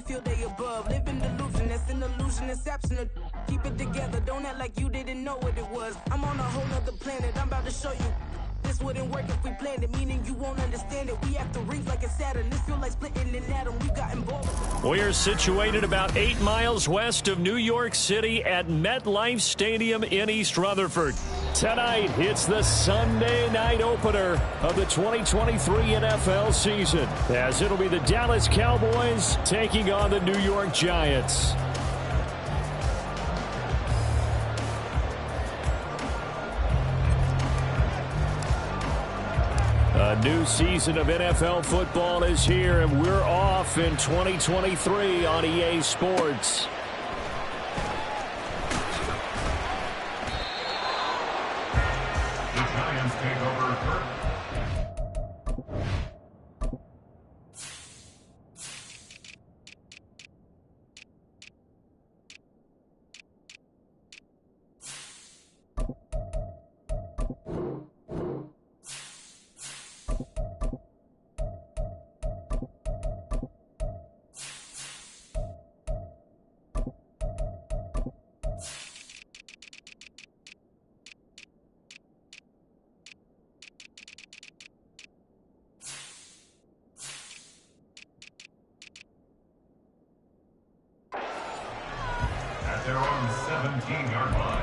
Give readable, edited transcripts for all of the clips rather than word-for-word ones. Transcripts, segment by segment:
feel they above. Live in delusion, that's an illusion, it's absent. Keep it together, don't act like you didn't know what it was. I'm on a whole nother planet, I'm about to show you. This wouldn't work if we planned it, meaning you won't understand it. We have to rings like a Saturn. This feel like splitting an atom. We got involved. We're situated about 8 miles west of New York City at MetLife Stadium in East Rutherford. Tonight, it's the Sunday night opener of the 2023 NFL season, as it'll be the Dallas Cowboys taking on the New York Giants. A new season of NFL football is here, and we're off in 2023 on EA Sports. The Giants take over first. They're on 17-yard line.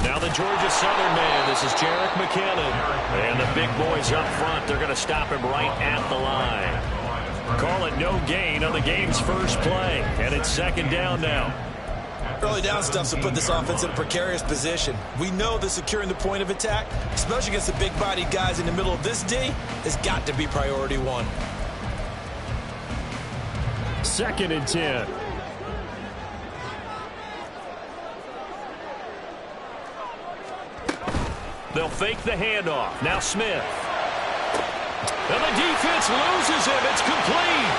Now the Georgia Southern man, this is Jerick McKinnon. And the big boys up front, they're going to stop him right at the line. Call it no gain on the game's first play. And it's second down now. Early down stuff to put this offense in a precarious position. We know that securing the point of attack, especially against the big-bodied guys in the middle of this D, has got to be priority one. 2nd and 10. They'll fake the handoff. Now Smith. And the defense loses him. It's complete.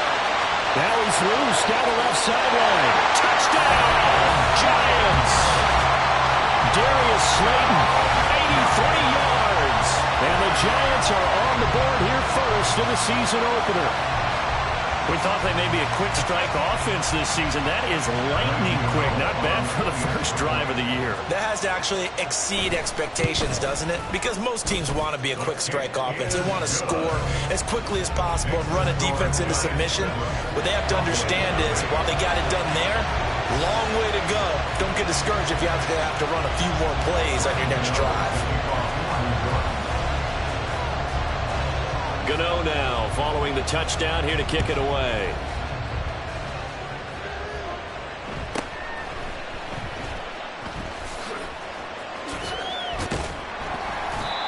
Now he's loose down the left sideline. Touchdown, Giants. Darius Slayton, 83 yards. And the Giants are on the board here first in the season opener. We thought they may be a quick strike offense this season. That is lightning quick. Not bad for the first drive of the year. That has to actually exceed expectations, doesn't it? Because most teams want to be a quick strike offense. They want to score as quickly as possible and run a defense into submission. What they have to understand is, while they got it done there, long way to go. Don't get discouraged if you have to run a few more plays on your next drive. Gano now following the touchdown here to kick it away.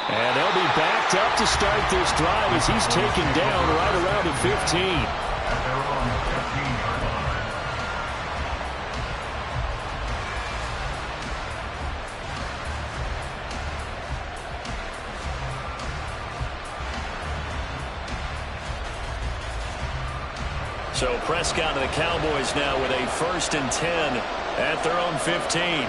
And they'll be backed up to start this drive as he's taken down right around the 15. So Prescott and the Cowboys now with a 1st and 10 at their own 15.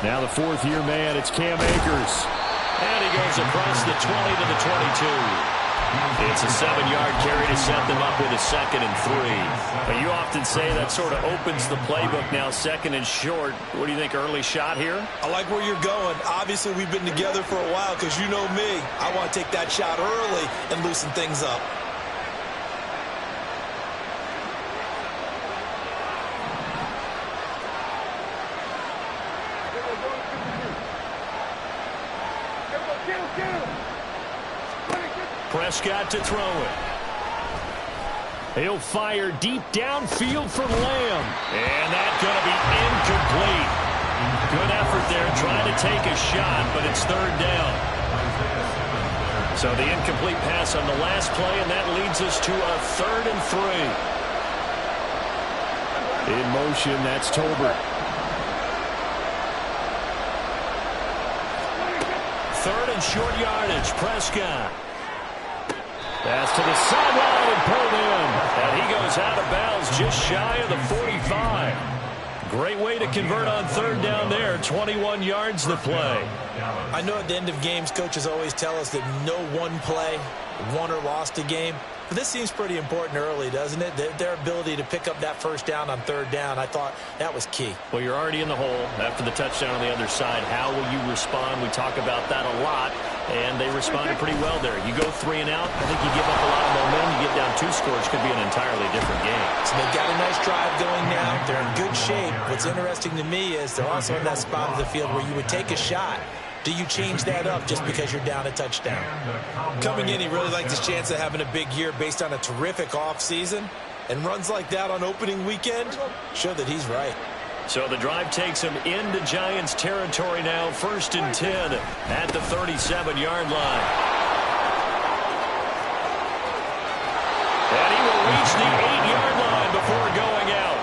Now the 4th-year man, it's Cam Akers. And he goes across the 20 to the 22. It's a 7-yard carry to set them up with a 2nd and 3. But you often say that sort of opens the playbook now, 2nd and short. What do you think, early shot here? I like where you're going. Obviously, we've been together for a while because you know me. I want to take that shot early and loosen things up. Prescott to throw it. He'll fire deep downfield from Lamb. And that's going to be incomplete. Good effort there trying to take a shot, but it's 3rd down. So So the incomplete pass on the last play, and that leads us to a 3rd and 3. In motion, that's Tolbert. 3rd and short yardage, Prescott. Pass to the sideline and pulled in. And he goes out of bounds just shy of the 45. Great way to convert on 3rd down there. 21 yards the play. I know at the end of games, coaches always tell us that no one play won or lost a game. But this seems pretty important early, doesn't it? Their ability to pick up that 1st down on 3rd down, I thought that was key. Well, you're already in the hole after the touchdown on the other side. How will you respond? We talk about that a lot, and they responded pretty well there. You go 3 and out, I think you give up a lot of momentum. You get down 2 scores, could be an entirely different game. So they've got a nice drive going now. They're in good shape. What's interesting to me is they're also in that spot of the field where you would take a shot. Do you change that up just because you're down a touchdown? Coming in, he really liked his chance of having a big year based on a terrific offseason. And runs like that on opening weekend show that he's right. So the drive takes him into Giants territory now. 1st and 10 at the 37-yard line. And he will reach the 8-yard line before going out.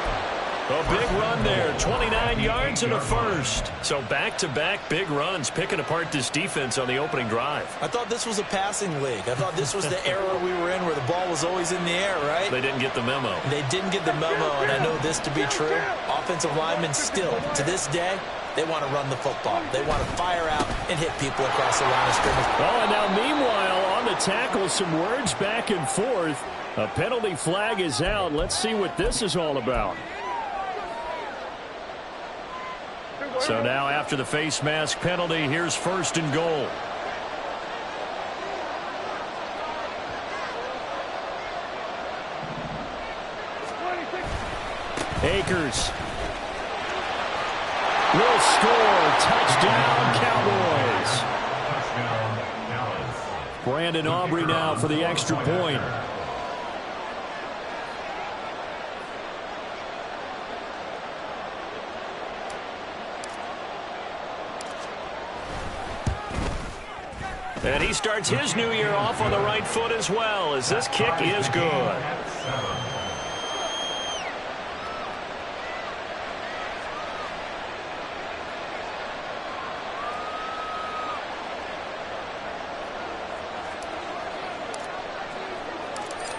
A big run there, 29 yards and a 1st. So back-to-back big runs, picking apart this defense on the opening drive. I thought this was a passing league. I thought this was the era we were in where the ball was always in the air, right? They didn't get the memo. They didn't get the memo, and I know this to be true. Offensive linemen still, to this day, they want to run the football. They want to fire out and hit people across the line of scrimmage. Oh, and now meanwhile, on the tackle, some words back and forth. A penalty flag is out. Let's see what this is all about. So now after the face mask penalty, here's 1st and goal. Akers will score. Touchdown, Cowboys. Brandon Aubrey now for the extra point. And he starts his new year off on the right foot as well, as this kick is good.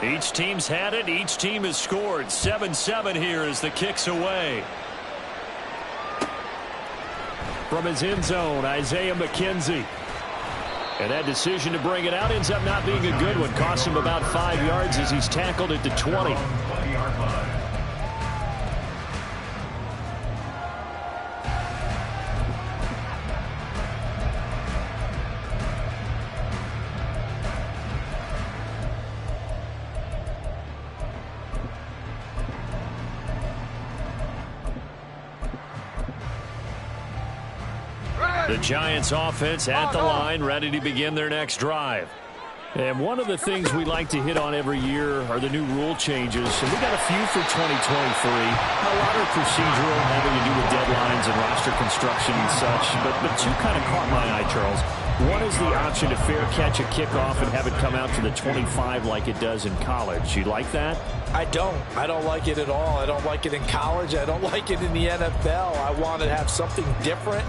Each team's had it. Each team has scored. 7-7 here as the kick's away. From his end zone, Isaiah McKenzie. And that decision to bring it out ends up not being a good one. Costs him about 5 yards as he's tackled at the 20. The Giants offense at the line, ready to begin their next drive. And one of the things we like to hit on every year are the new rule changes. And we got a few for 2023. A lot are procedural, having to do with deadlines and roster construction and such. But 2 kind of caught my eye, Charles. One is the option to fair catch a kickoff and have it come out to the 25 like it does in college. You like that? I don't. I don't like it at all. I don't like it in college. I don't like it in the NFL. I want to have something different.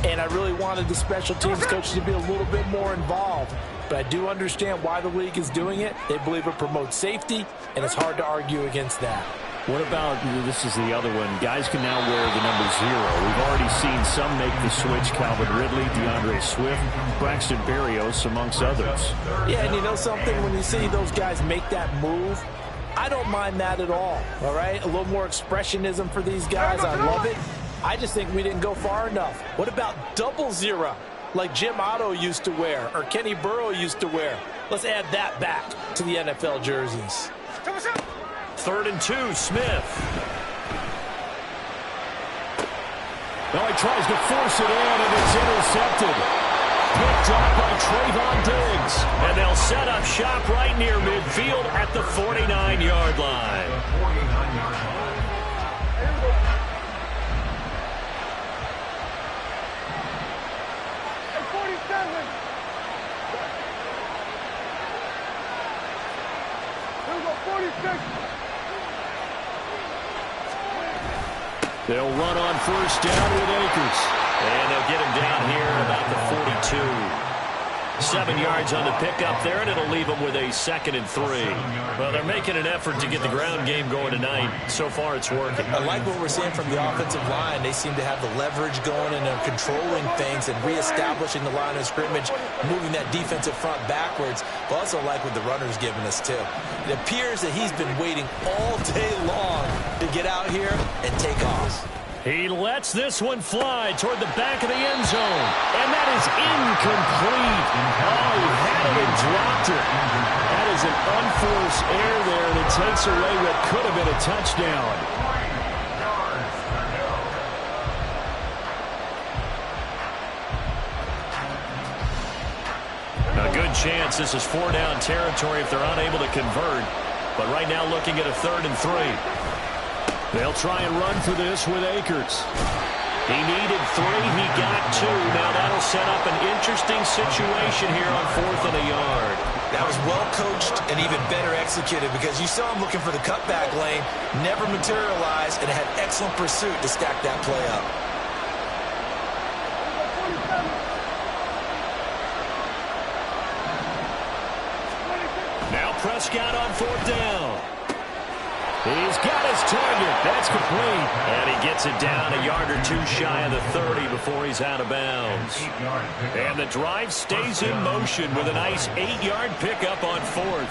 And I really wanted the special teams coaches to be a little bit more involved. But I do understand why the league is doing it. They believe it promotes safety, and it's hard to argue against that. What about, this is the other one, guys can now wear the number 0. We've already seen some make the switch, Calvin Ridley, DeAndre Swift, Braxton Berrios, amongst others. Yeah, and you know something? When you see those guys make that move, I don't mind that at all right? A little more expressionism for these guys. I love it. I just think we didn't go far enough. What about 00, like Jim Otto used to wear or Kenny Burrow used to wear? Let's add that back to the NFL jerseys. 3rd and 2, Smith. Now he tries to force it in, and it's intercepted. Picked up by Trayvon Diggs. And they'll set up shop right near midfield at the 49-yard line. They'll run on first down with Akers. And they'll get him down here at about the 42. 7 yards on the pickup there, and it'll leave them with a 2nd and 3. Well, they're making an effort to get the ground game going tonight. So far, it's working. I like what we're seeing from the offensive line. They seem to have the leverage going, and they're controlling things and reestablishing the line of scrimmage, moving that defensive front backwards. But also like what the runner's giving us, too. It appears that he's been waiting all day long to get out here and take off. He lets this one fly toward the back of the end zone. And that is incomplete. Oh, he had it and dropped it. That is an unforced error there, and it takes away what could have been a touchdown. A good chance this is 4-down territory if they're unable to convert. But right now looking at a 3rd and 3. They'll try and run for this with Akers. He needed 3. He got 2. Now that'll set up an interesting situation here on 4th and a yard. That was well coached and even better executed because you saw him looking for the cutback lane, never materialized, and had excellent pursuit to stack that play up. Now Prescott on 4th down. He's got his target. That's complete. And he gets it down a yard or 2 shy of the 30 before he's out of bounds. And the drive stays in motion with a nice 8-yard pickup on 4th.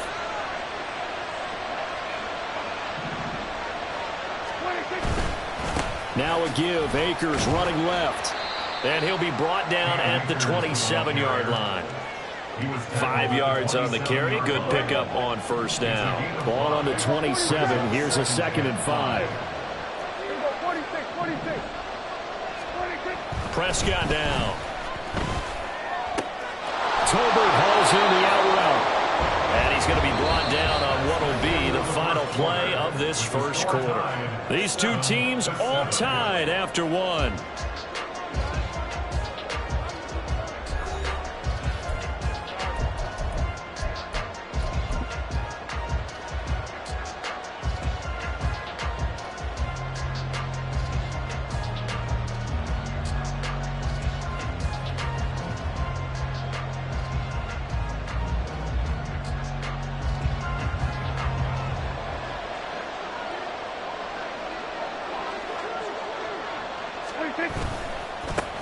Now a give. Akers running left. And he'll be brought down at the 27-yard line. 5 yards on the carry. Good pickup on first down. Ball on the 27. Here's a 2nd and 5. Prescott down. Tolbert hauls in the out route. And he's going to be brought down on what will be the final play of this first quarter. These two teams all tied after 1.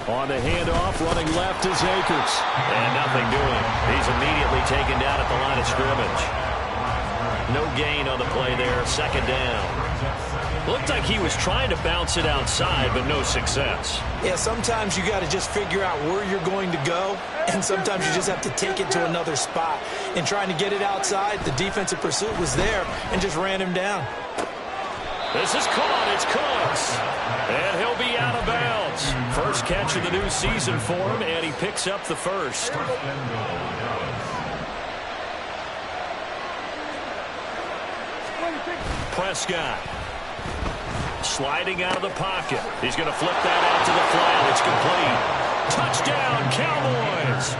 On the handoff, running left is Akers. And nothing doing. He's immediately taken down at the line of scrimmage. No gain on the play there. 2nd down. Looked like he was trying to bounce it outside, but no success. Yeah, sometimes you got to just figure out where you're going to go, and sometimes you just have to take it to another spot. In trying to get it outside, the defensive pursuit was there and just ran him down. This is caught. It's Cooks. And he'll be out of bounds. First catch of the new season for him, and he picks up the first. Prescott. Sliding out of the pocket. He's going to flip that out to the flat. It's complete. Touchdown, Cowboys.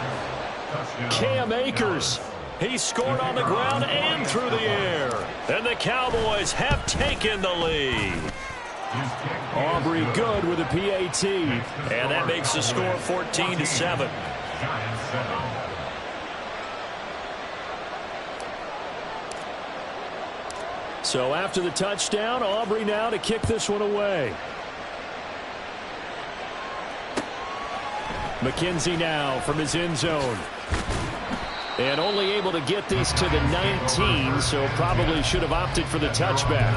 Cam Akers. He scored on the ground and through the air. And the Cowboys have taken the lead. Aubrey good with a PAT. And that makes the score 14-7. So after the touchdown, Aubrey now to kick this one away. McKenzie now from his end zone. And only able to get these to the 19, so probably should have opted for the touchback.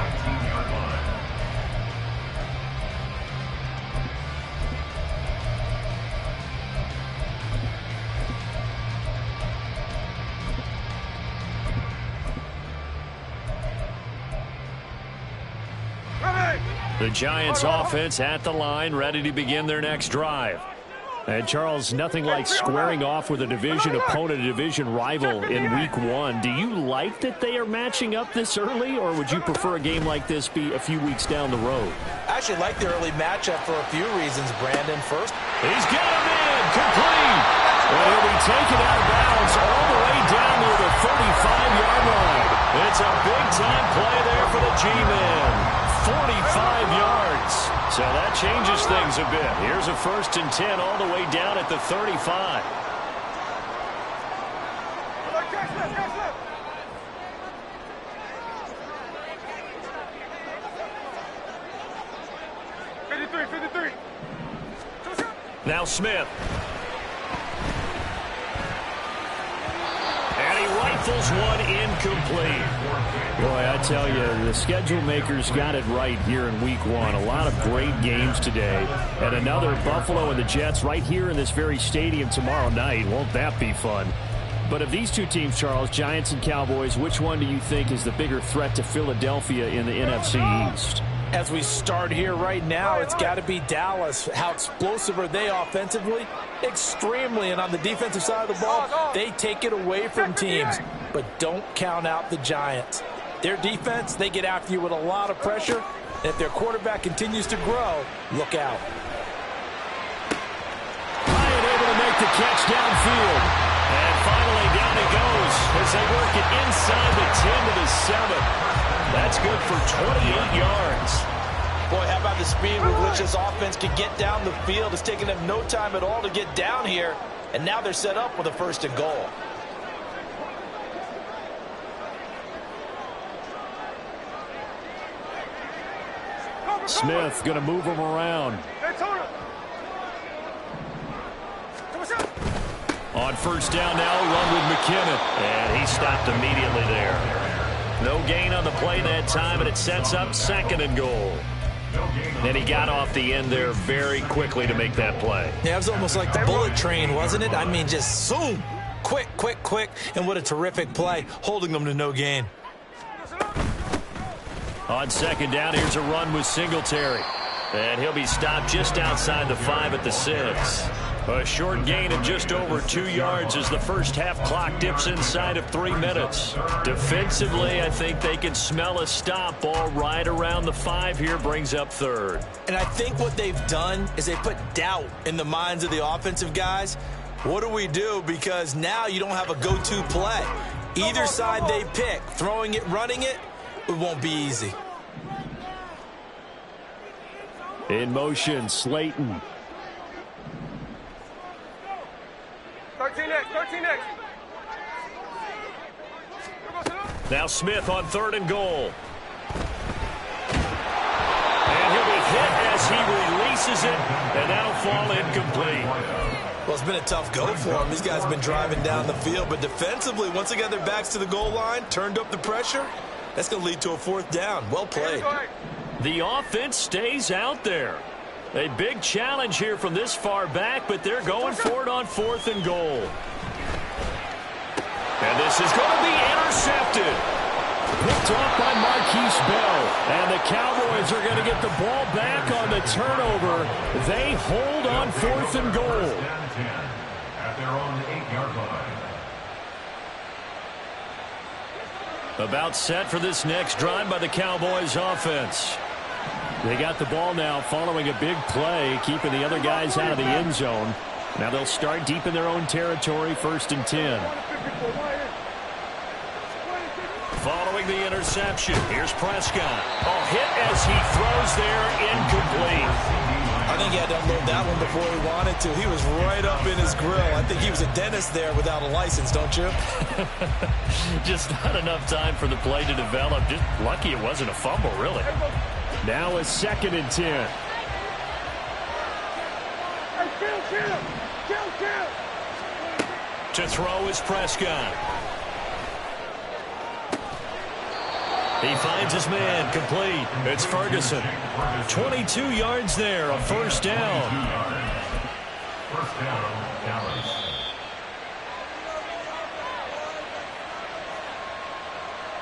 The Giants offense at the line, ready to begin their next drive. And Charles, nothing like squaring off with a division opponent, a division rival in week 1. Do you like that they are matching up this early, or would you prefer a game like this be a few weeks down the road? I actually like the early matchup for a few reasons, Brandon. First, he's got him in, complete. And he'll be taken out of bounds all the way down near the 35-yard line. It's a big-time play there for the G-Man. 45 yards. So that changes things a bit. Here's a 1st and 10 all the way down at the 35. Now Smith. And he rifles one incomplete. Boy, I tell you, the schedule makers got it right here in Week 1. A lot of great games today. And another Buffalo and the Jets right here in this very stadium tomorrow night. Won't that be fun? But of these two teams, Charles, Giants and Cowboys, which one do you think is the bigger threat to Philadelphia in the NFC East? As we start here right now, it's got to be Dallas. How explosive are they offensively? Extremely. And on the defensive side of the ball, they take it away from teams. But don't count out the Giants. Their defense, they get after you with a lot of pressure. And if their quarterback continues to grow, look out. Bryant able to make the catch downfield. And finally down it goes as they work it inside the 10 to the 7. That's good for 28 yards. Boy, how about the speed with which this offense can get down the field? It's taken them no time at all to get down here. And now they're set up with a 1st and goal. Smith going to move him around. On 1st down now, run with McKinnon. And he stopped immediately there. No gain on the play that time, and it sets up 2nd and goal. And he got off the end there very quickly to make that play. Yeah, it was almost like the bullet train, wasn't it? I mean, just zoom. Quick, quick, quick. And what a terrific play, holding them to no gain. On 2nd down, here's a run with Singletary. And he'll be stopped just outside the 5 at the 6. A short gain of just over 2 yards as the first half clock dips inside of 3 minutes. Defensively, I think they can smell a stop. Ball right around the 5 here brings up 3rd. And I think what they've done is they put doubt in the minds of the offensive guys. What do we do? Because now you don't have a go-to play. Either side they pick, throwing it, running it, it won't be easy. In motion, Slayton. 13 next. Now Smith on 3rd and goal. And he'll be hit as he releases it, and that'll fall incomplete. Well, it's been a tough go for them. These guys have been driving down the field, but defensively, once they got their backs to the goal line, turned up the pressure, that's going to lead to a 4th down. Well played. The offense stays out there. A big challenge here from this far back, but they're going for it on 4th and goal. And this is going to be intercepted. Picked off by Marquise Bell. And the Cowboys are going to get the ball back on the turnover. They hold on 4th and goal. At their own 8-yard line. About set for this next drive by the Cowboys offense. They got the ball now following a big play, keeping the other guys out of the end zone. Now they'll start deep in their own territory, 1st and 10. Following the interception, here's Prescott. Oh, hit as he throws there, incomplete. I think he had to unload that one before he wanted to. He was right up in his grill. I think he was a dentist there without a license, don't you? Just not enough time for the play to develop. Just lucky it wasn't a fumble, really. Now a 2nd and 10. To throw is Prescott. He finds his man, complete. It's Ferguson. 22 yards there, a 1st down. 1st down, Dallas.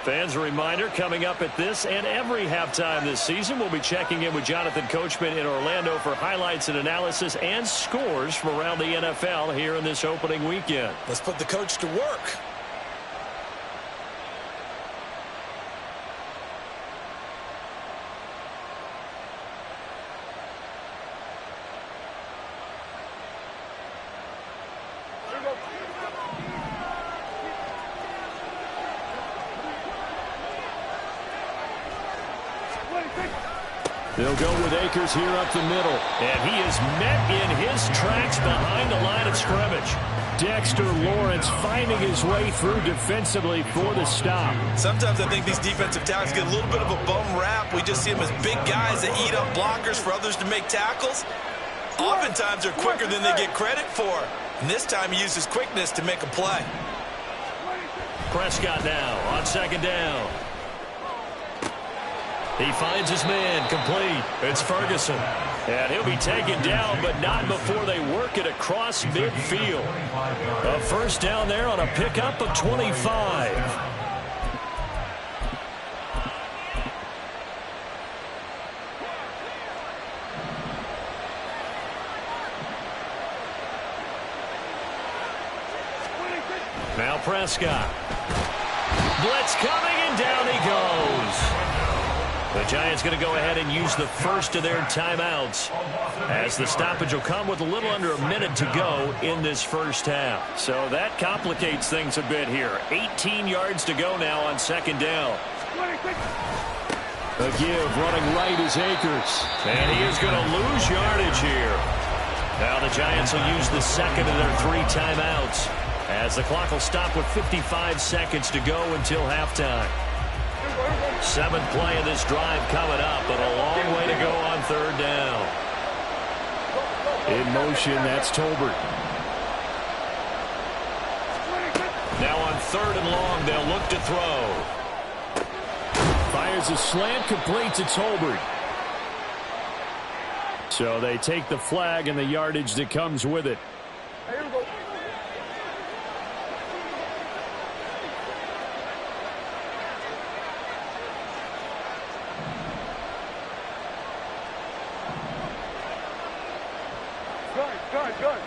Fans, a reminder, coming up at this and every halftime this season, we'll be checking in with Jonathan Coachman in Orlando for highlights and analysis and scores from around the NFL here in this opening weekend. Let's put the coach to work. They'll go with Akers here up the middle. And he is met in his tracks behind the line of scrimmage. Dexter Lawrence finding his way through defensively for the stop. Sometimes I think these defensive tackles get a little bit of a bum rap. We just see them as big guys that eat up blockers for others to make tackles. Oftentimes they're quicker than they get credit for. And this time he used his quickness to make a play. Prescott now on second down. He finds his man complete. It's Ferguson. And he'll be taken down, but not before they work it across midfield. A first down there on a pickup of 25. Now Prescott. Blitz coming, and down he goes. The Giants going to go ahead and use the first of their timeouts, as the stoppage will come with a little under a minute to go in this first half. So that complicates things a bit here. 18 yards to go now on second down. A give running right is Akers. And he is going to lose yardage here. Now the Giants will use the second of their 3 timeouts, as the clock will stop with 55 seconds to go until halftime. 7th play of this drive coming up, but a long way to go on third down. In motion, that's Tolbert. Now on 3rd and long, they'll look to throw. Fires a slant, complete to Tolbert. So they take the flag and the yardage that comes with it. Good.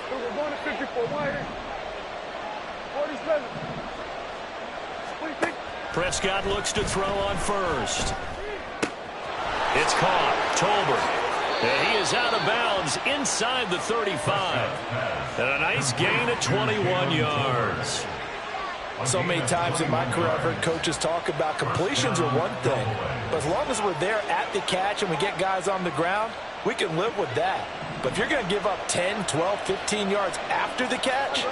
So we're going to 54 wide. 47. Prescott looks to throw on first. It's caught. Tolbert. And he is out of bounds inside the 35. And a nice gain of 21 yards. So many times in my career I've heard coaches talk about completions are one thing, but as long as we're there at the catch and we get guys on the ground, we can live with that. But if you're going to give up 10, 12, 15 yards after the catch,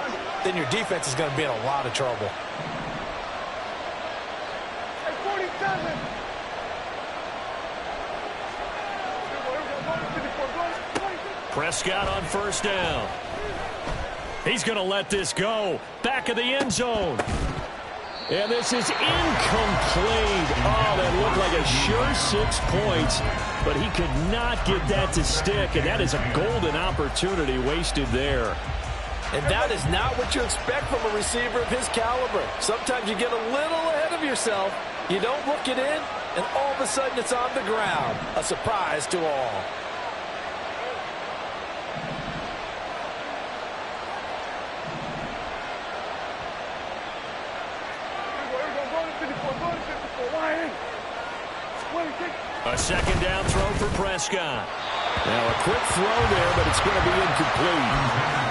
then your defense is going to be in a lot of trouble. Prescott on first down. He's going to let this go. Back of the end zone. And this is incomplete. Oh, that looked like a sure 6 points, but he could not get that to stick, and that is a golden opportunity wasted there. And that is not what you expect from a receiver of his caliber. Sometimes you get a little ahead of yourself. You don't look it in, and all of a sudden it's on the ground. A surprise to all. A second down throw for Prescott. Now a quick throw there, but it's going to be incomplete.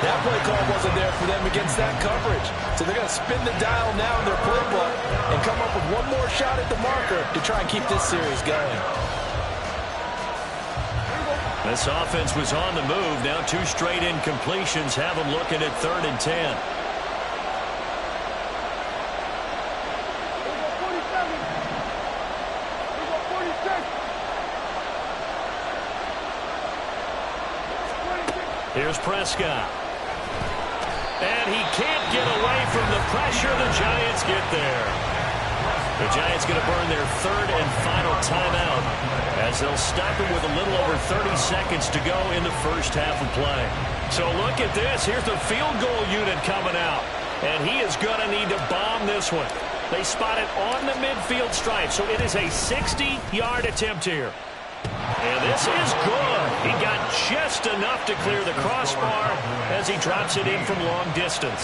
That play call wasn't there for them against that coverage. So they're going to spin the dial now in their playbook and come up with one more shot at the marker to try and keep this series going. This offense was on the move. Now 2 straight incompletions have them looking at 3rd and 10. Here's Prescott. And he can't get away from the pressure. The Giants get there. The Giants going to burn their 3rd and final timeout, as they'll stop him with a little over 30 seconds to go in the first half of play. So look at this. Here's the field goal unit coming out. And he is going to need to bomb this one. They spot it on the midfield stripe. So it is a 60-yard attempt here. And this is good. He got just enough to clear the crossbar as he drops it in from long distance.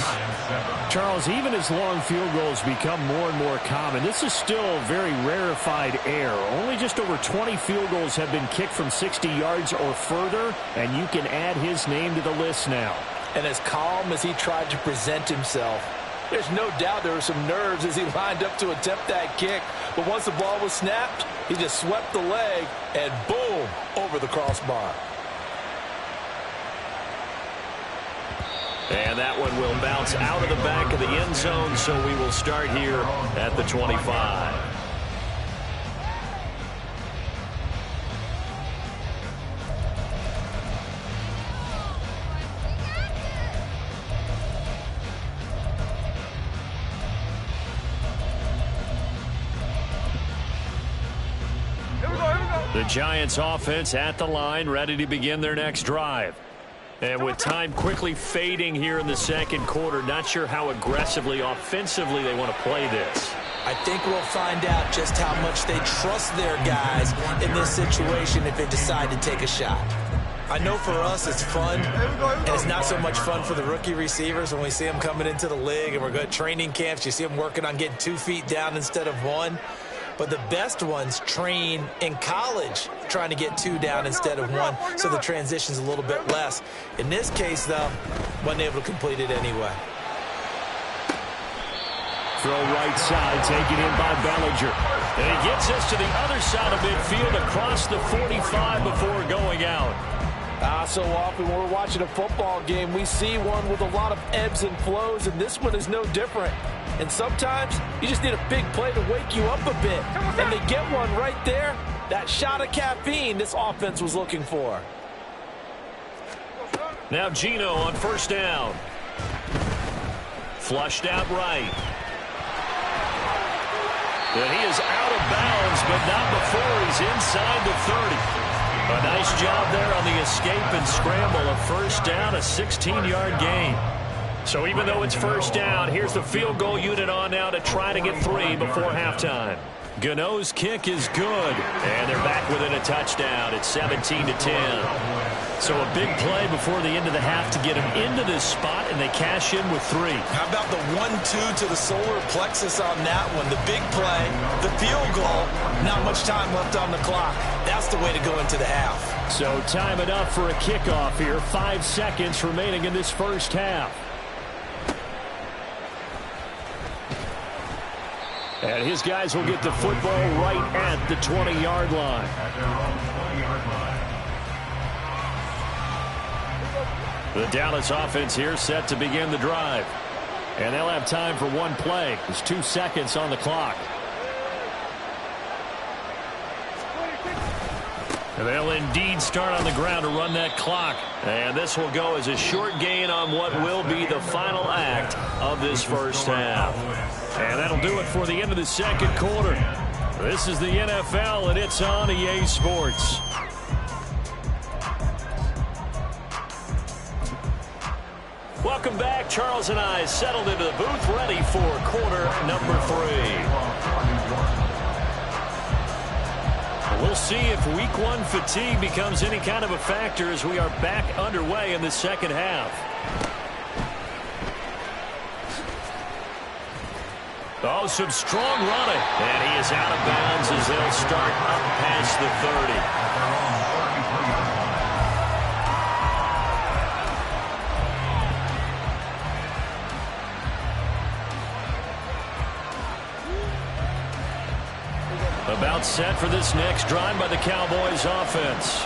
Charles, even as long field goals become more and more common, this is still very rarefied air. Only just over 20 field goals have been kicked from 60 yards or further, and you can add his name to the list now. And as calm as he tried to present himself, There's no doubt there were some nerves as he lined up to attempt that kick. But once the ball was snapped, he just swept the leg and boom, over the crossbar. And that one will bounce out of the back of the end zone, so we will start here at the 25. The Giants offense at the line, ready to begin their next drive. And with time quickly fading here in the second quarter, not sure how aggressively, offensively they want to play this. I think we'll find out just how much they trust their guys in this situation if they decide to take a shot. I know for us it's fun, and it's not so much fun for the rookie receivers when we see them coming into the league and we're going to training camps. You see them working on getting 2 feet down instead of 1. But the best ones train in college trying to get 2 down instead of 1, so the transition's a little bit less. In this case, though, wasn't able to complete it anyway. Throw right side, taken in by Bellinger. And he gets us to the other side of midfield across the 45 before going out. So often when we're watching a football game, we see one with a lot of ebbs and flows, and this one is no different. And sometimes you just need a big play to wake you up a bit. And they get one right there. That shot of caffeine this offense was looking for. Now Gino on first down. Flushed out right. And he is out of bounds, but not before he's inside the 30. A nice job there on the escape and scramble. A first down, a 16-yard gain. So even though it's first down, here's the field goal unit on now to try to get 3 before halftime. Gano's kick is good, and they're back within a touchdown. It's 17-10. So a big play before the end of the half to get them into this spot, and they cash in with 3. How about the 1-2 to the solar plexus on that one? The big play, the field goal, not much time left on the clock. That's the way to go into the half. So time it up for a kickoff here. 5 seconds remaining in this first half. And his guys will get the football right at the 20-yard line. At their own 20-yard line. The Dallas offense here set to begin the drive. And they'll have time for one play. There's 2 seconds on the clock. And they'll indeed start on the ground to run that clock. And this will go as a short gain on what will be the final act of this first half. And that'll do it for the end of the second quarter. This is the NFL, and it's on EA Sports. Welcome back. Charles and I settled into the booth, ready for quarter number 3. We'll see if week 1 fatigue becomes any kind of a factor as we are back underway in the second half. Oh, some strong running. And he is out of bounds as they'll start up past the 30. About set for this next drive by the Cowboys offense.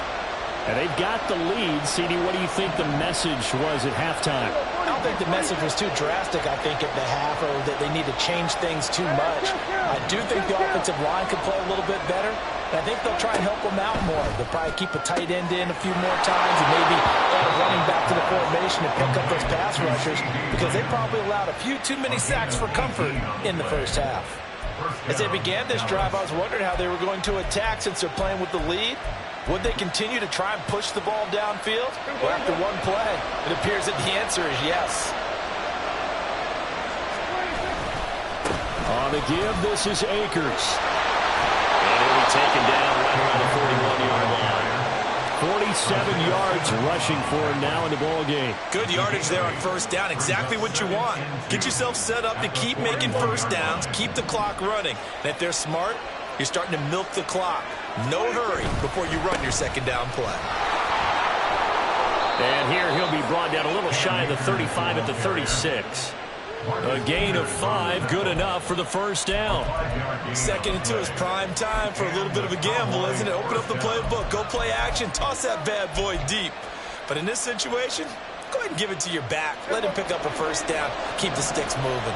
And they've got the lead. CD, what do you think the message was at halftime? I don't think the message was too drastic, I think, at the half, or that they need to change things too much. I do think the offensive line could play a little bit better. And I think they'll try and help them out more. They'll probably keep a tight end in a few more times and maybe add a running back to the formation and pick up those pass rushers, because they probably allowed a few too many sacks for comfort in the first half. As they began this drive, I was wondering how they were going to attack since they're playing with the lead. Would they continue to try and push the ball downfield? Well, after one play, it appears that the answer is yes. On the give, this is Akers. And he'll be taken down right around the 41-yard line. 47 yards rushing for him now in the ball game. Good yardage there on first down. Exactly what you want. Get yourself set up to keep making first downs, keep the clock running. And if they're smart, you're starting to milk the clock. No hurry before you run your second down play. And here he'll be brought down a little shy of the 35 at the 36. A gain of 5, good enough for the first down. Second and 2 is prime time for a little bit of a gamble, isn't it? Open up the playbook, go play action, toss that bad boy deep. But in this situation, go ahead and give it to your back. Let him pick up a first down, keep the sticks moving.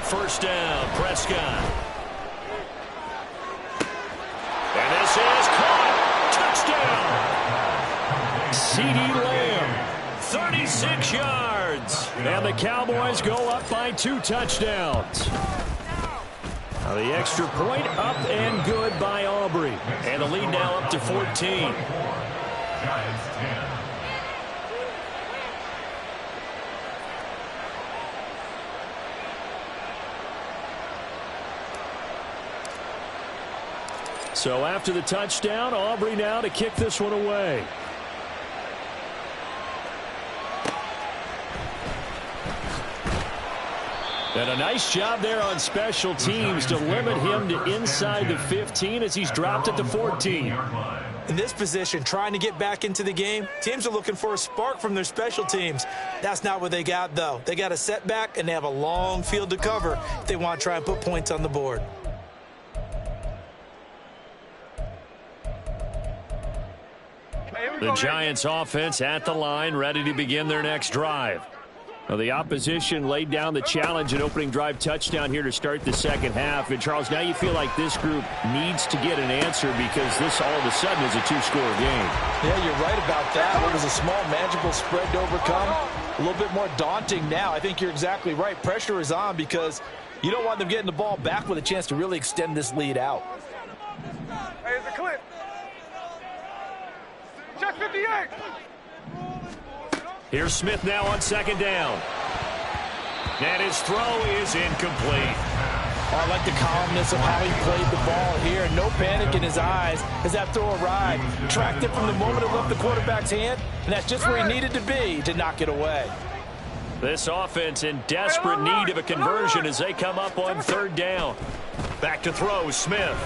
First down, Prescott. And this is caught. Touchdown. CeeDee Lamb, 36 yards. And the Cowboys go up by 2 touchdowns. Now the extra point up and good by Aubrey. And the lead now up to 14. Giants 10. So after the touchdown, Aubrey now to kick this one away. And a nice job there on special teams to limit him to inside the 15 as he's dropped it to 14. In this position, trying to get back into the game, teams are looking for a spark from their special teams. That's not what they got, though. They got a setback, and they have a long field to cover if they want to try and put points on the board. The Giants offense at the line, ready to begin their next drive. Well, the opposition laid down the challenge and opening drive touchdown here to start the second half. And, Charles, now you feel like this group needs to get an answer because this all of a sudden is a 2-score game. Yeah, you're right about that. It was a small, manageable spread to overcome. A little bit more daunting now. I think you're exactly right. Pressure is on because you don't want them getting the ball back with a chance to really extend this lead out. Hey, it's a clip. Check 58. Here's Smith now on second down. And his throw is incomplete. I like the calmness of how he played the ball here. No panic in his eyes as that throw arrived. Tracked it from the moment it left the quarterback's hand, and that's just where he needed to be to knock it away. This offense in desperate need of a conversion as they come up on third down. Back to throw, Smith.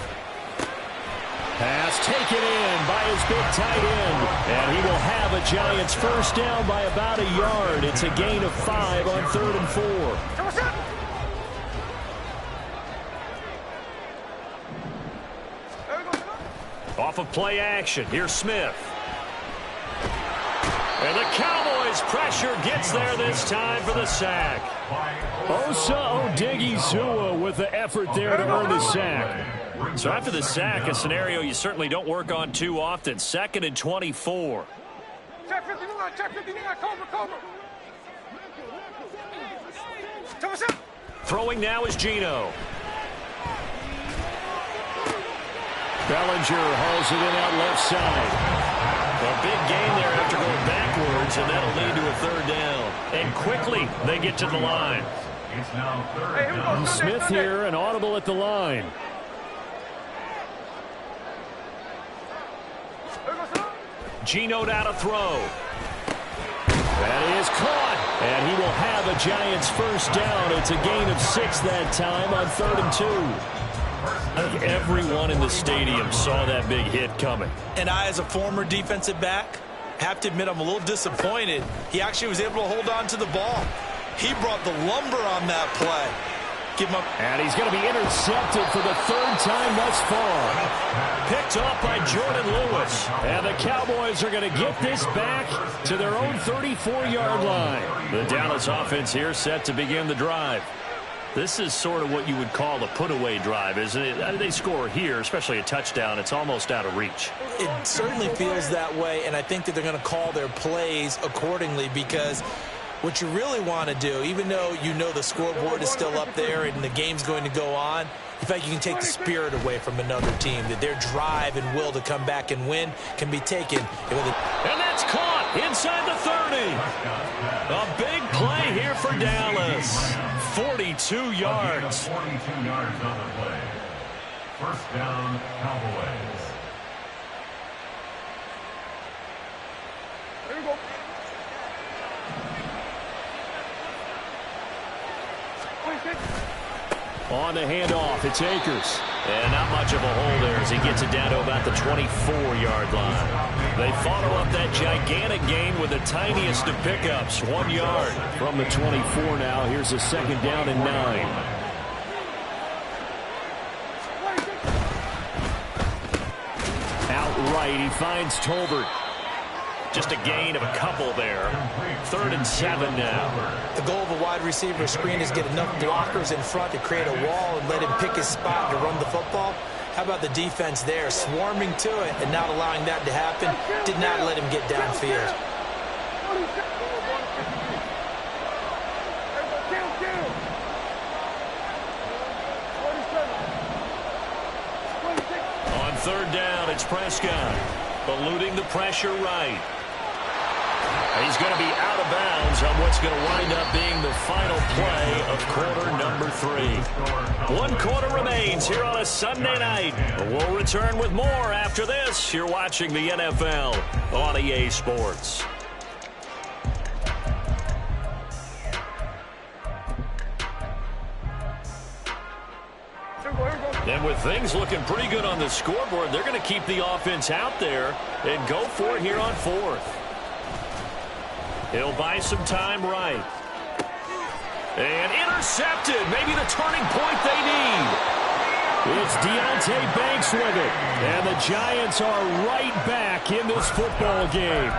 Pass taken in by his big tight end. And he will have a Giants first down by about a yard. It's a gain of 5 on 3rd and 4. Off of play action. Here's Smith. And the Cowboys pressure gets there this time for the sack. Osa Odighizuwa with the effort there to earn the sack. So after the sack, a scenario you certainly don't work on too often. 2nd and 24. Check 59, check 59, cover. Throwing now is Geno. Bellinger hauls it in out left side. A big gain there after going backwards, and that'll lead to a third down. And quickly, they get to the line. It's now 3rd down. Smith here, an audible at the line. Geno now to throw. That is caught. And he will have a Giants first down. It's a gain of 6 that time on 3rd and 2. I think everyone in the stadium saw that big hit coming. And I, as a former defensive back, have to admit I'm a little disappointed. He actually was able to hold on to the ball. He brought the lumber on that play. Give him up. And he's going to be intercepted for the 3rd time thus far. Picked off by Jordan Lewis. And the Cowboys are going to get this back to their own 34-yard line. The Dallas offense here set to begin the drive. This is sort of what you would call a put-away drive, isn't it? They score here, especially a touchdown. It's almost out of reach. It certainly feels that way, and I think that they're going to call their plays accordingly because what you really want to do, even though you know the scoreboard is still up there and the game's going to go on, you feel like you can take the spirit away from another team, that their drive and will to come back and win can be taken. And that's caught inside the 30. A big play here for Dallas. 42 yards. 42 yards on the play. First down, Cowboys. There you go. On the handoff, it's Akers. And not much of a hole there as he gets it down to about the 24-yard line. They follow up that gigantic gain with the tiniest of pickups, 1 yard. From the 24 now, here's a second down and 9. Outright, he finds Tolbert. Just a gain of a couple there. 3rd and 7 now. The goal of a wide receiver screen is get enough blockers in front to create a wall and let him pick his spot to run the football. How about the defense there, swarming to it and not allowing that to happen? Did not let him get downfield. On 3rd down, it's Prescott. Eluding the pressure right. He's going to be out of bounds on what's going to wind up being the final play of quarter number 3. 1 quarter remains here on a Sunday night. We'll return with more after this. You're watching the NFL on EA Sports. And with things looking pretty good on the scoreboard, they're going to keep the offense out there and go for it here on 4th. He'll buy some time right. And intercepted. Maybe the turning point they need. It's Deonte Banks with it. And the Giants are right back in this football game.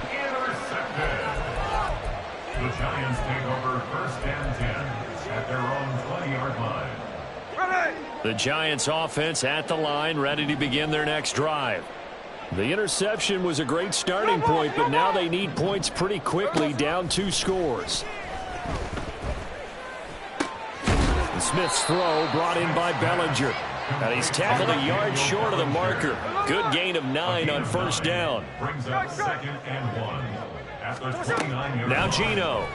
Intercepted. The Giants take over 1st and 10 at their own 20-yard line. The Giants offense at the line, ready to begin their next drive. The interception was a great starting point, but now they need points pretty quickly, down 2 scores. And Smith's throw brought in by Bellinger. And he's tackled a yard short of the marker. Good gain of 9 on 1st down. Brings up 2nd and 1 after 29 yards. Now Geno.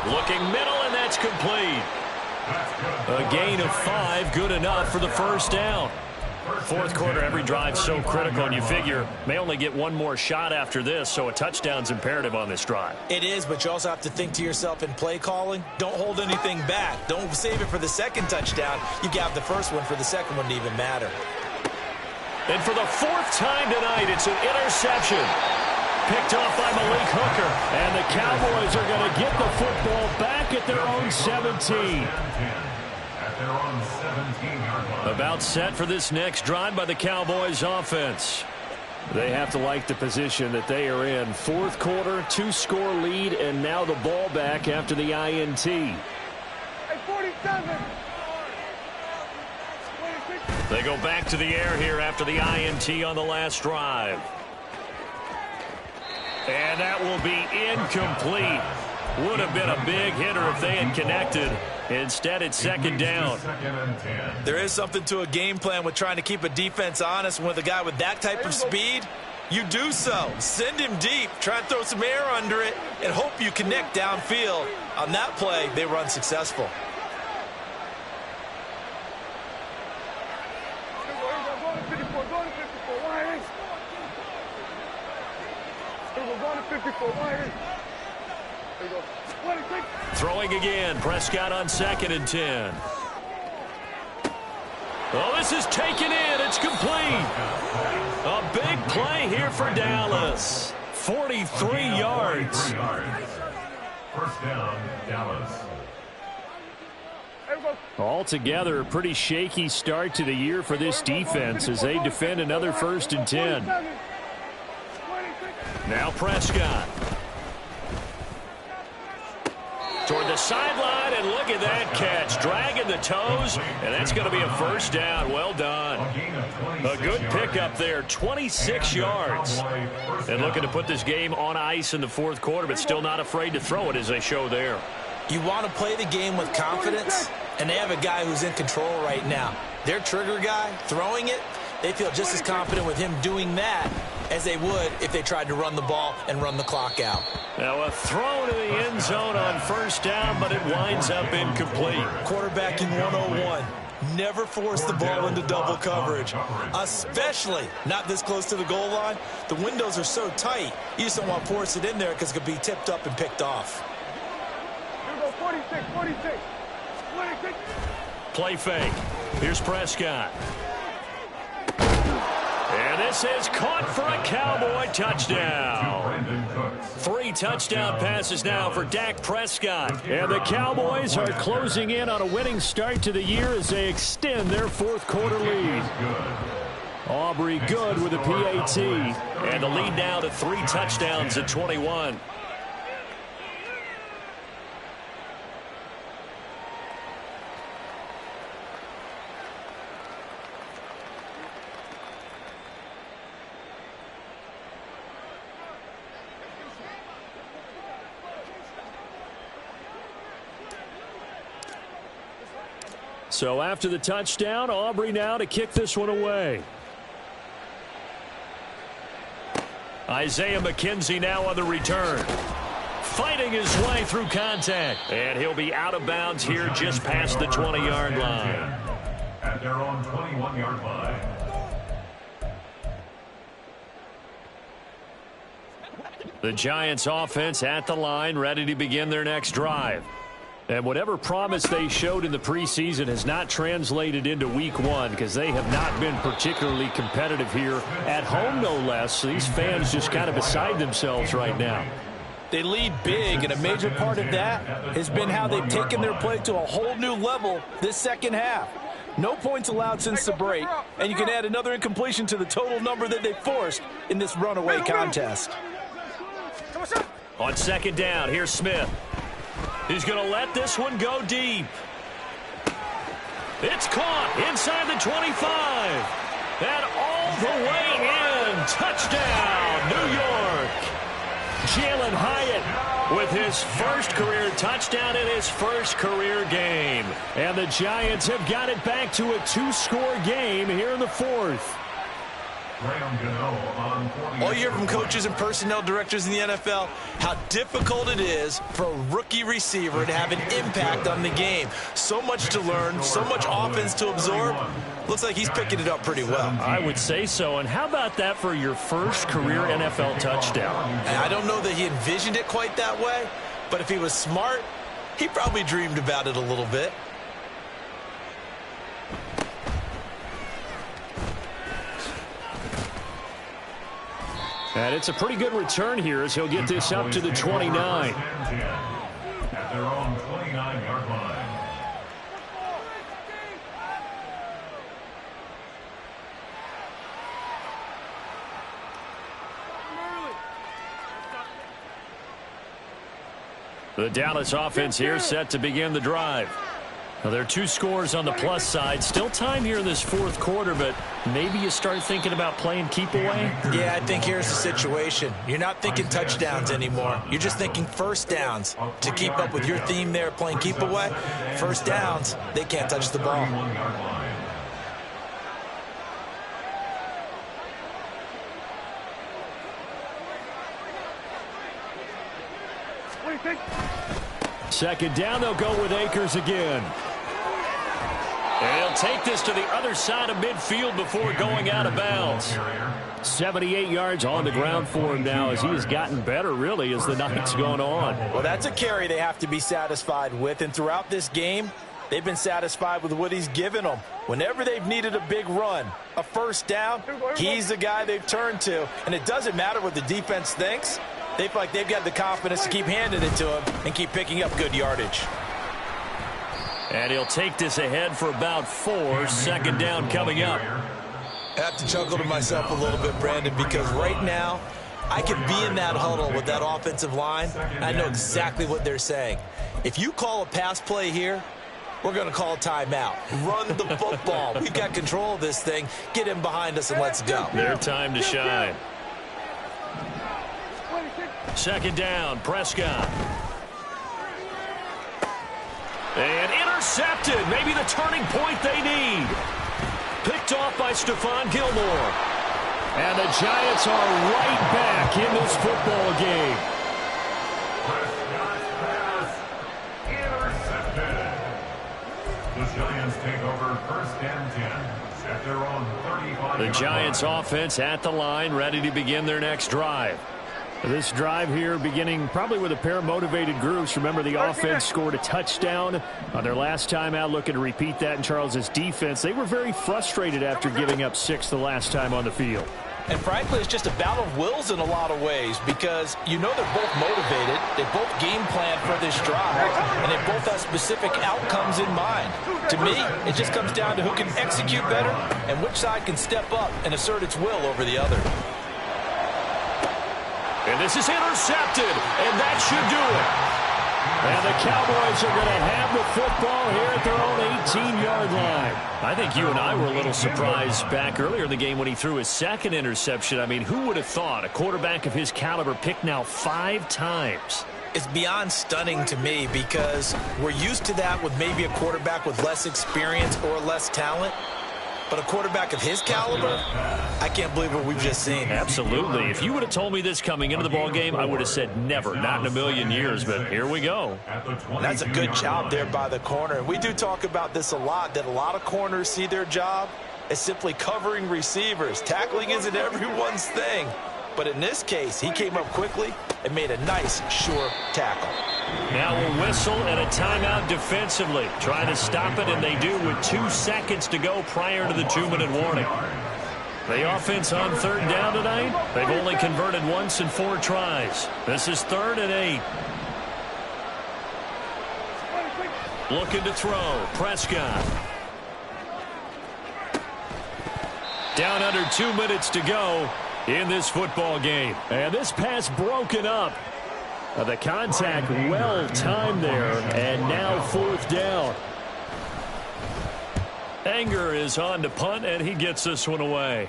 Looking middle, and that's complete. A gain of 5, good enough for the 1st down. 4th quarter, every drive's so critical, and you figure may only get 1 more shot after this, so a touchdown's imperative on this drive. It is, but you also have to think to yourself in play calling, don't hold anything back. Don't save it for the 2nd touchdown. You got the 1st one for the 2nd one to even matter. And for the 4th time tonight, it's an interception. Picked off by Malik Hooker, and the Cowboys are going to get the football back at their own 17. About set for this next drive by the Cowboys offense. They have to like the position that they are in. 4th quarter, 2-score lead, and now the ball back after the INT. They go back to the air here after the INT on the last drive. And that will be incomplete. Would have been a big hitter if they had connected. Instead, it's 2nd down. There is something to a game plan with trying to keep a defense honest. With a guy with that type of speed, you do so. Send him deep, try to throw some air under it, and hope you connect downfield. On that play, they run successful. Throwing again. Prescott on 2nd and 10. Oh, this is taken in. It's complete. A big play here for Dallas. 43 yards. 1st down, Dallas. Altogether, a pretty shaky start to the year for this defense as they defend another 1st and 10. Now Prescott. Toward the sideline, and look at that catch. Dragging the toes, and that's going to be a 1st down. Well done. A good pickup there, 26 yards. And looking to put this game on ice in the 4th quarter, but still not afraid to throw it as they show there. You want to play the game with confidence, and they have a guy who's in control right now. Their trigger guy, throwing it, they feel just as confident with him doing that as they would if they tried to run the ball and run the clock out. Now a throw to the end zone on 1st down, but it winds up incomplete. Quarterbacking 101. Never force the ball into double coverage, especially not this close to the goal line. The windows are so tight, you just don't want to force it in there because it could be tipped up and picked off. Here we go, 46, 46. Play fake. Here's Prescott. And this is caught for a Cowboy touchdown. 3 touchdown passes now for Dak Prescott. And the Cowboys are closing in on a winning start to the year as they extend their fourth quarter lead. Aubrey good with a PAT. And the lead now to 3 touchdowns at 21. So after the touchdown, Aubrey now to kick this one away. Isaiah McKenzie now on the return. Fighting his way through contact. And he'll be out of bounds here just past the 20-yard line. At their own 21-yard line. The Giants offense at the line, ready to begin their next drive. And whatever promise they showed in the preseason has not translated into week 1 because they have not been particularly competitive here at home, no less. So these fans just kind of beside themselves right now. They lead big, and a major part of that has been how they've taken their play to a whole new level this second half. No points allowed since the break, and you can add another incompletion to the total number that they forced in this runaway contest. On second down, here's Smith. He's going to let this one go deep. It's caught inside the 25. And all the way in. Touchdown, New York. Jalen Hyatt with his first career touchdown in his first career game. And the Giants have got it back to a 2-score game here in the fourth. All you hear from coaches and personnel directors in the NFL, how difficult it is for a rookie receiver to have an impact on the game. So much to learn, so much offense to absorb. Looks like he's picking it up pretty well. I would say so. And how about that for your first career NFL touchdown? And I don't know that he envisioned it quite that way, but if he was smart, he probably dreamed about it a little bit. And it's a pretty good return here as he'll get this up to the 29. At their own 29-yard line. The Dallas offense here set to begin the drive. Now, there are 2 scores on the plus side. Still time here in this fourth quarter, but maybe you start thinking about playing keep away? Yeah, I think here's the situation. You're not thinking touchdowns anymore. You're just thinking first downs. To keep up with your theme there, playing keep away, first downs, they can't touch the ball. Second down, they'll go with Akers again. And he'll take this to the other side of midfield before going out of bounds. 78 yards on the ground for him now as he has gotten better, really, as the night's gone on. Well, that's a carry they have to be satisfied with, and throughout this game, they've been satisfied with what he's given them. Whenever they've needed a big run, a first down, he's the guy they've turned to. And it doesn't matter what the defense thinks. They feel like they've got the confidence to keep handing it to him and keep picking up good yardage. And he'll take this ahead for about 4. Second down coming up. I have to chuckle to myself a little bit, Brandon, because right now I could be in that huddle with that offensive line. I know exactly what they're saying. If you call a pass play here, we're going to call a timeout. Run the football. We've got control of this thing. Get him behind us and let's go. Their time to shine. Second down, Prescott. And intercepted. Maybe the turning point they need. Picked off by Stephon Gilmore. And the Giants are right back in this football game. Prescott's pass intercepted. The Giants take over first and 10 at their own 35. The Giants offense at the line, ready to begin their next drive. This drive here beginning probably with a pair of motivated groups. Remember, the offense scored a touchdown on their last time out, looking to repeat that in Charles' defense. They were very frustrated after giving up 6 the last time on the field. And frankly, it's just a battle of wills in a lot of ways because you know they're both motivated, they both game plan for this drive, and they both have specific outcomes in mind. To me, it just comes down to who can execute better and which side can step up and assert its will over the other. And this is intercepted, and that should do it. And the Cowboys are going to have the football here at their own 18-yard line. I think you and I were a little surprised back earlier in the game when he threw his second interception. I mean, who would have thought a quarterback of his caliber picked now 5 times? It's beyond stunning to me because we're used to that with maybe a quarterback with less experience or less talent. But a quarterback of his caliber, I can't believe what we've just seen. Absolutely. If you would have told me this coming into the ball game, I would have said never, not in a million years. But here we go. That's a good job there by the corner. And we do talk about this a lot, that a lot of corners see their job as simply covering receivers. Tackling isn't everyone's thing. But in this case, he came up quickly and made a nice, sure tackle. Now we'll whistle and a timeout defensively. Trying to stop it, and they do with 2 seconds to go prior to the 2-minute warning. The offense on 3rd down tonight, they've only converted once in 4 tries. This is 3rd and 8. Looking to throw. Prescott. Down under 2 minutes to go in this football game. And this pass broken up. The contact well timed there, and now 4th down. Anger is on to punt, and he gets this one away.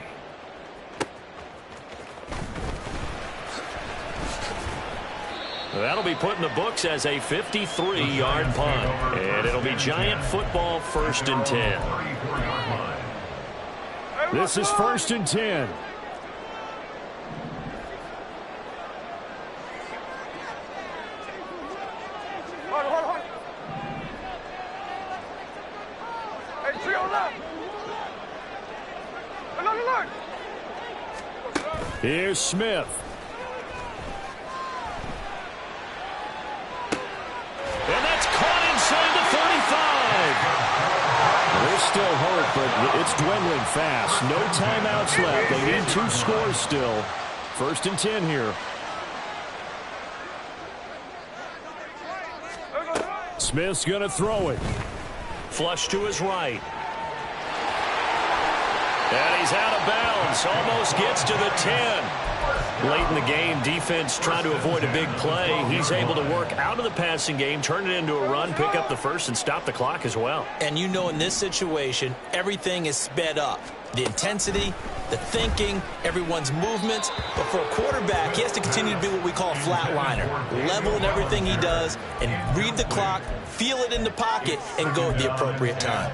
That'll be put in the books as a 53-yard punt, and it'll be Giant football 1st and 10. This is 1st and 10. Here's Smith. And that's caught inside the 35. They're still hurt, but it's dwindling fast. No timeouts left. They need 2 scores still. 1st and 10 here. Smith's going to throw it. Flush to his right. And he's out of bounds. Almost gets to the 10. Late in the game, defense trying to avoid a big play. He's able to work out of the passing game, turn it into a run, pick up the first, and stop the clock as well. And you know in this situation, everything is sped up. The intensity, the thinking, everyone's movements. But for a quarterback, he has to continue to be what we call a flatliner. Level in everything he does and read the clock, feel it in the pocket, and go at the appropriate time.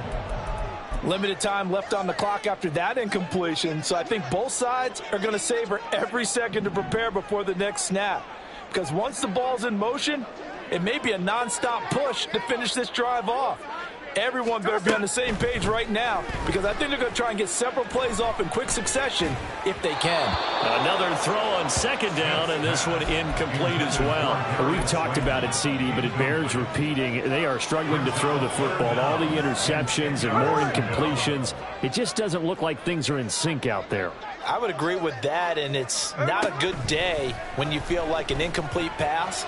Limited time left on the clock after that incompletion, so I think both sides are going to savor every second to prepare before the next snap. Because once the ball's in motion, it may be a nonstop push to finish this drive off. Everyone better be on the same page right now because I think they're going to try and get several plays off in quick succession if they can. Another throw on 2nd down, and this one incomplete as well. We've talked about it, CD, but it bears repeating. They are struggling to throw the football. All the interceptions and more incompletions. It just doesn't look like things are in sync out there. I would agree with that, and it's not a good day when you feel like an incomplete pass.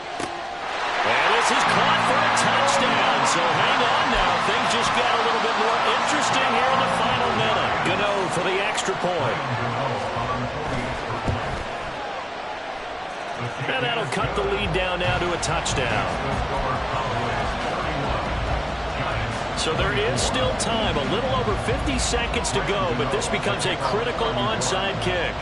And this is caught for a touchdown. So hang on now. Things just got a little bit more interesting here in the final minute. Gano for the extra point. And that'll cut the lead down now to a touchdown. So there is still time. A little over 50 seconds to go, but this becomes a critical onside kick.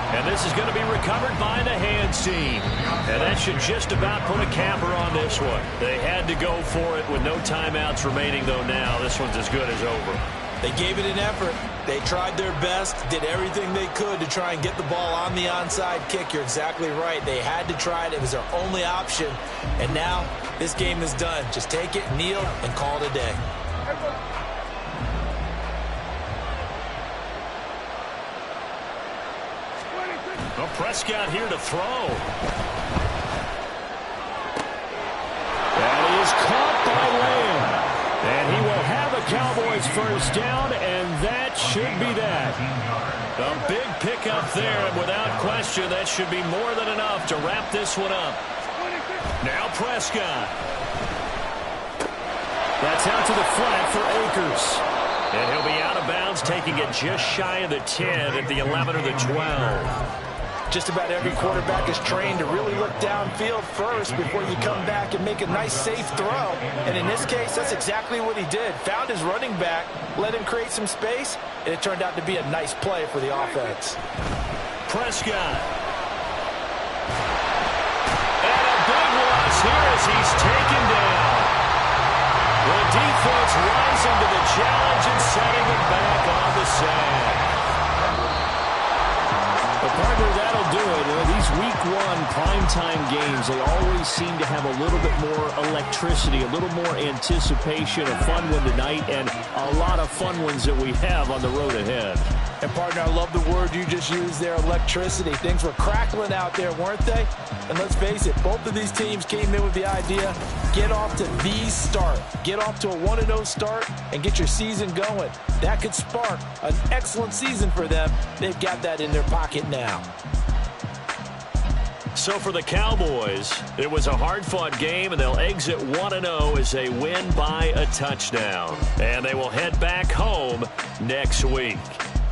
And this is going to be recovered by the hands team. And that should just about put a capper on this one. They had to go for it with no timeouts remaining, though now this one's as good as over. They gave it an effort. They tried their best, did everything they could to try and get the ball on the onside kick. You're exactly right. They had to try it. It was their only option. And now this game is done. Just take it, kneel, and call it a day. Well, Prescott here to throw. And he is caught by Lamb. And he will have a Cowboys first down, and that should be that. A big pickup there, and without question, that should be more than enough to wrap this one up. Now Prescott. That's out to the flat for Akers. And he'll be out of bounds, taking it just shy of the 10 at the 11 or the 12. Just about every quarterback is trained to really look downfield first before you come back and make a nice, safe throw. And in this case, that's exactly what he did. Found his running back, let him create some space, and it turned out to be a nice play for the offense. Prescott. And a big loss here as he's taken down. The defense rising to the challenge and setting him back on the sand. But partner, that'll do it. These week one primetime games, they always seem to have a little bit more electricity, a little more anticipation. A fun one tonight, and a lot of fun ones that we have on the road ahead. And partner, I love the word you just used there, electricity. Things were crackling out there, weren't they? And let's face it, both of these teams came in with the idea, get off to the start. Get off to a 1-0 start and get your season going. That could spark an excellent season for them. They've got that in their pocket now. So for the Cowboys, it was a hard-fought game, and they'll exit 1-0 as they win by a touchdown. And they will head back home next week.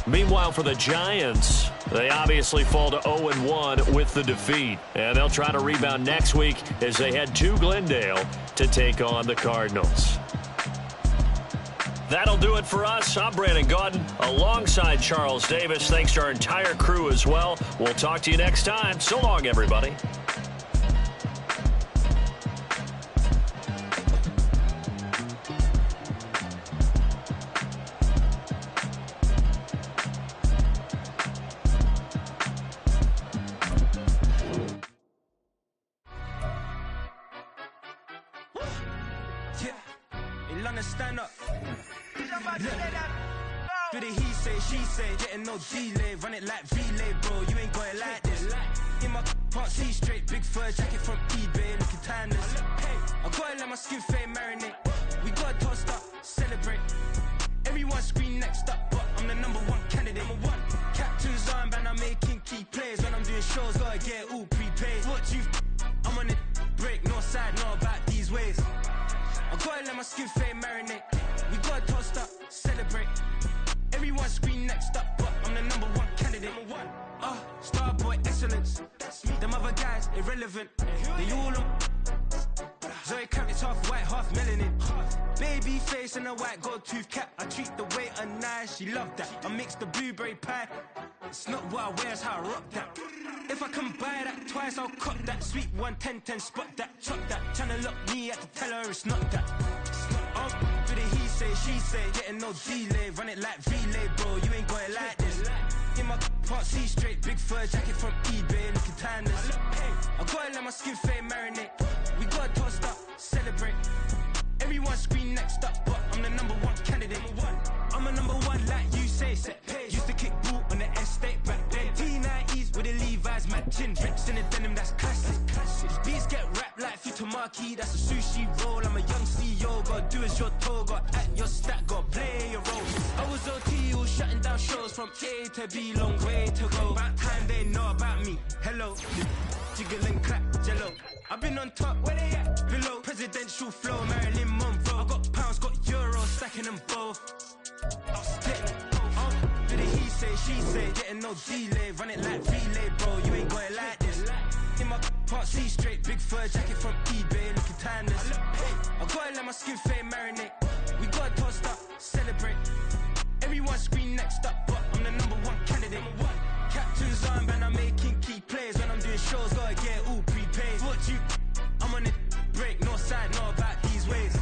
Meanwhile, for the Giants, they obviously fall to 0-1 with the defeat. And they'll try to rebound next week as they head to Glendale to take on the Cardinals. That'll do it for us. I'm Brandon Gaudin alongside Charles Davis. Thanks to our entire crew as well. We'll talk to you next time. So long, everybody. Stand up. Do the he say, she say, getting no delay, run it like relay, bro. You ain't got it like this. In my can't see straight, big fur jacket from eBay, looking timeless. I gotta let my skin fade marinate. We gotta toast up, celebrate. Everyone scream next up, but I'm the #1 candidate. Captain's armband, I'm making key plays. When I'm doing shows, gotta get all prepaid. What you? I'm on it, break, no side, know about these ways. I gotta let my skin fade marinate. We gotta toast up, celebrate. Everyone scream next up, but I'm the #1 candidate. Starboy excellence. Them other guys irrelevant. They all on. Zoe Kravitz half white, half melanin. Baby face and a white gold tooth cap. I treat the waiter nice, she love that. I mix the blueberry pie. It's not what I wear, it's how I rock that. If I can buy that twice, I'll cut that. Sweet 110, spot that, chop that. Tryna lock me at the tell her it's not that. Do the he say, she say, getting no delay. Run it like relay, bro, you ain't got it like this. In my can't see straight, big fur jacket from eBay, looking timeless. I gotta let my skin fade marinate. We gotta toast up, celebrate. Everyone scream next up, but I'm the #1 candidate. I'm a #1 like you say, set pace. Used to kick ball on the estate back then. T90s with the Levi's matching. Bricks in the denim, that's classic. Beats get wrapped like Futamaki, that's a sushi roll. I'm a young CEO, gotta do as you're told. Got at your stack, gotta play your role. I was OT, all shutting down shows from A to B, long way to go. About time they know about me. Hello, jiggle and clap, jello. I've been on top, where they at? Below, presidential flow, Marilyn Monroe. I got pounds, got euros, stacking them both. I'll stick. Do the he say, she say, getting no delay, run it like relay, bro. You ain't got it like this. In my can't see straight, big fur jacket from eBay, looking timeless. I gotta let my skin fade marinate. We gotta toast up, celebrate. Everyone scream next up, but I'm the #1 candidate. Captain's armband, I'm making key plays. When I'm doing shows, gotta get all prepaid. What you? I'm on it, break, no side, know about these ways.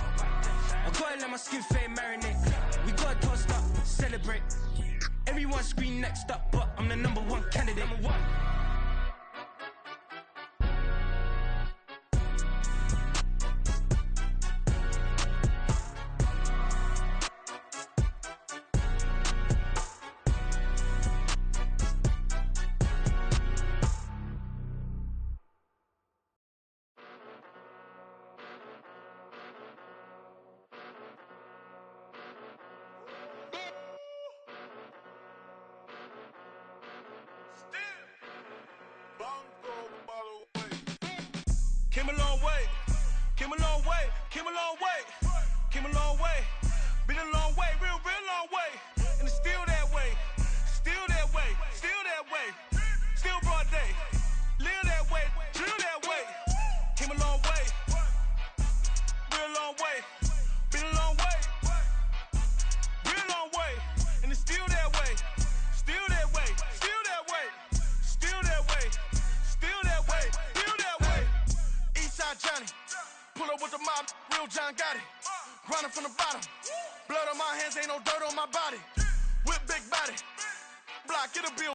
I gotta let my skin fade marinate. We gotta toast up, celebrate. Everyone scream next up, but I'm the #1 candidate. Came a long way. Came a long way. Came a long way. Came a long way. Been a long way. Real long way. And it's still that way. Still that way. Still that way. Still broad day. Live that way. Drill that way. Came a long way. Real long way. Been a long way. Real long way. And it's still that way. Still that way. Still that way. Still that way. Still that way. Still that way. Eastside Johnny. Pull up with the mob. Real John got it. Grinding from the bottom. Blood on my hands. Ain't no dirt on my body. Whip big body. Block, get a bill.